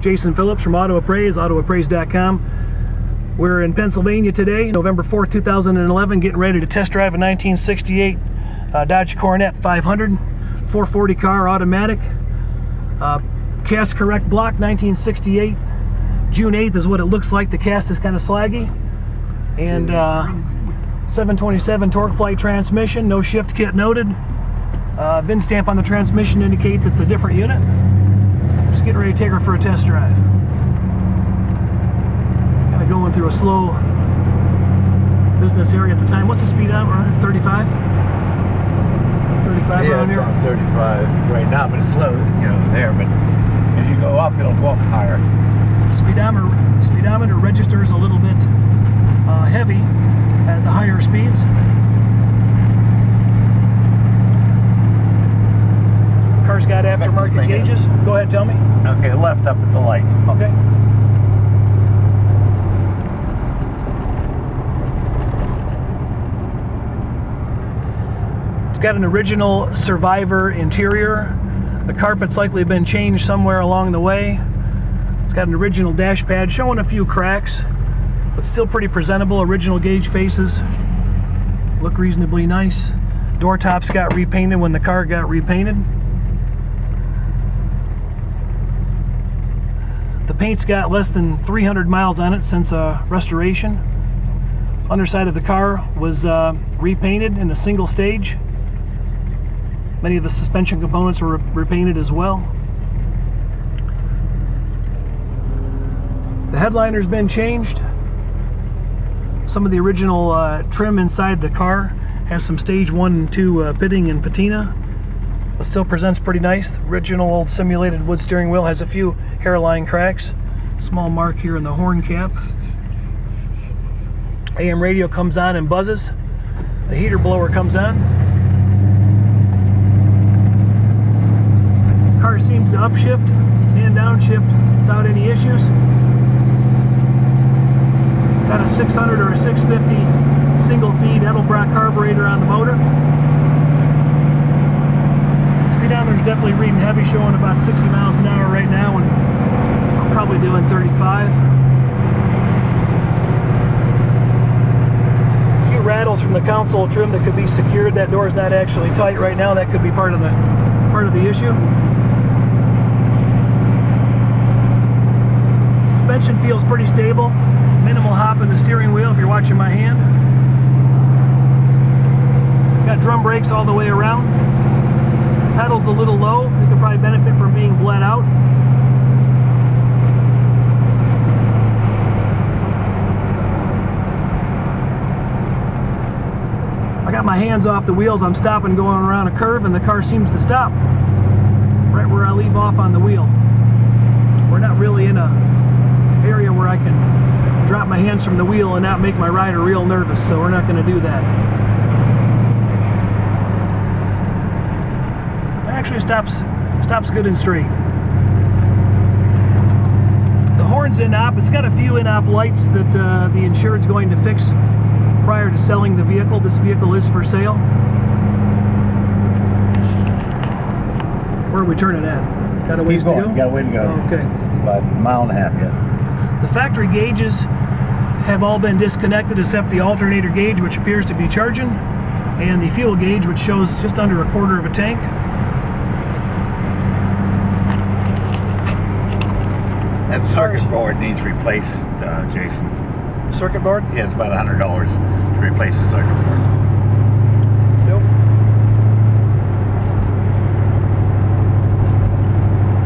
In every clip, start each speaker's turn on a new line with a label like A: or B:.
A: Jason Phillips from Auto Appraise, autoappraise.com. We're in Pennsylvania today, November 4th, 2011, getting ready to test drive a 1968 Dodge Cornet 500, 440 car, automatic. Cast correct block, 1968. June 8th is what it looks like. The cast is kind of slaggy. And 727 torque flight transmission, no shift kit noted. VIN stamp on the transmission indicates it's a different unit. Just getting ready to take her for a test drive. Kind of going through a slow business area at the time. What's the speed on? 35? 35
B: yeah,
A: around here?
B: Yeah, 35 right now, but it's slow, you know, there. But as you go up, it'll go up higher. Speedometer registers a little bit heavy at the higher speeds. Car's got aftermarket gauges. Go ahead, tell me. Okay, left up at the light.
A: Okay. It's got an original Survivor interior. The carpet's likely been changed somewhere along the way. It's got an original dash pad showing a few cracks, but still pretty presentable. Original gauge faces look reasonably nice. Door tops got repainted when the car got repainted. The paint's got less than 300 miles on it since restoration. Underside of the car was repainted in a single stage. Many of the suspension components were repainted as well. The headliner's been changed. Some of the original trim inside the car has some stage 1 and 2 pitting and patina, but still presents pretty nice. The original old simulated wood steering wheel has a few hairline cracks. Small mark here in the horn cap. AM radio comes on and buzzes. The heater blower comes on. Car seems to upshift and downshift without any issues. Got a 600 or a 650 single feed Edelbrock carburetor on the motor. Speedometer's definitely reading heavy, showing about 60 miles an hour right now, and I'm probably doing 35. A few rattles from the console trim that could be secured. That door's not actually tight right now. That could be part of the issue. Suspension feels pretty stable. Minimal hop in the steering wheel if you're watching my hand. Got drum brakes all the way around. Pedal's a little low. They could probably benefit from being bled out. I got my hands off the wheels. I'm stopping going around a curve and the car seems to stop right where I leave off on the wheel. We're not really in a area where I can drop my hands from the wheel and not make my rider real nervous, so we're not going to do that. Actually stops good and straight. The horn's in-op. It's got a few in-op lights that the insured's going to fix prior to selling the vehicle. This vehicle is for sale. Where are we turning at? Got a ways to go?
B: Got a way to go.
A: Okay.
B: About a mile and a half yet.
A: The factory gauges have all been disconnected except the alternator gauge, which appears to be charging, and the fuel gauge, which shows just under a quarter of a tank.
B: That circuit board needs replaced, Jason.
A: Circuit board?
B: Yeah, it's about $100 to replace the circuit board.
A: Nope.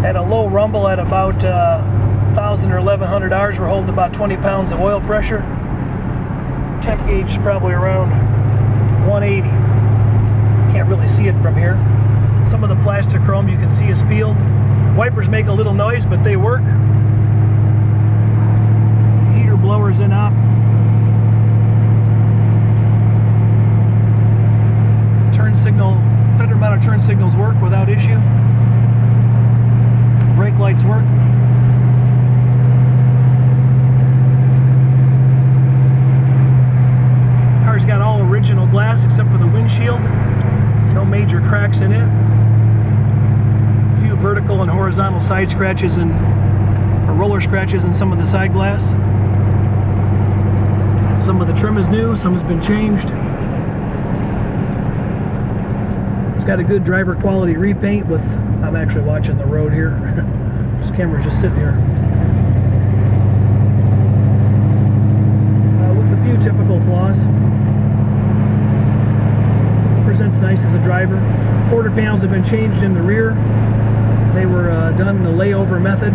A: Had a low rumble at about 1,000 or 1,100 hours. We're holding about 20 pounds of oil pressure. Temp gauge is probably around 180. Can't really see it from here. Some of the plastic chrome you can see is peeled. Wipers make a little noise, but they work. Heater blower's in op. Turn signal, fender mounted turn signals work without issue. Brake lights work. Car's got all original glass except for the windshield. No major cracks in it. A few vertical and horizontal side scratches and roller scratches in some of the side glass. Some of the trim is new, some has been changed. It's got a good driver quality repaint with, I'm actually watching the road here. This camera's just sitting here. With a few typical flaws. Presents nice as a driver. Quarter panels have been changed in the rear. They were done in the layover method.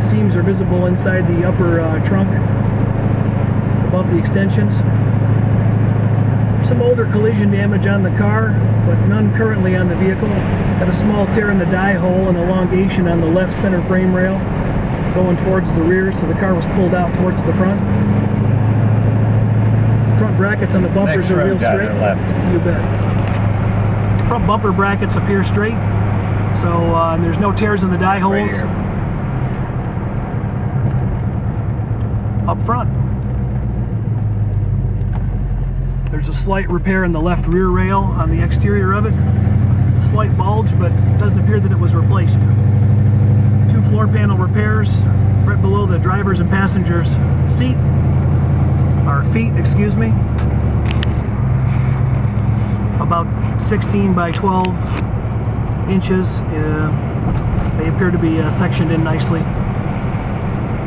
A: Seams are visible inside the upper trunk, above the extensions. Some older collision damage on the car, but none currently on the vehicle. Got a small tear in the die hole and elongation on the left center frame rail going towards the rear, so the car was pulled out towards the front. Front brackets on the bumpers are real straight. You bet. Front bumper brackets appear straight, so there's no tears in the die holes. Up front, there's a slight repair in the left rear rail on the exterior of it. A slight bulge, but it doesn't appear that it was replaced. 2 floor panel repairs right below the driver's and passenger's seat, or feet, excuse me. About 16 by 12 inches. They appear to be sectioned in nicely.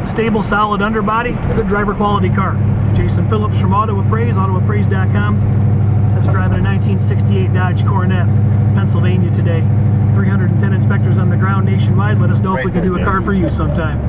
A: Stable, solid underbody, good driver quality car. Jason Phillips from Auto Appraise, autoappraise.com. Test driving a 1968 Dodge Cornet, Pennsylvania today. 310 inspectors on the ground nationwide. Let us know if we can do a car for you sometime.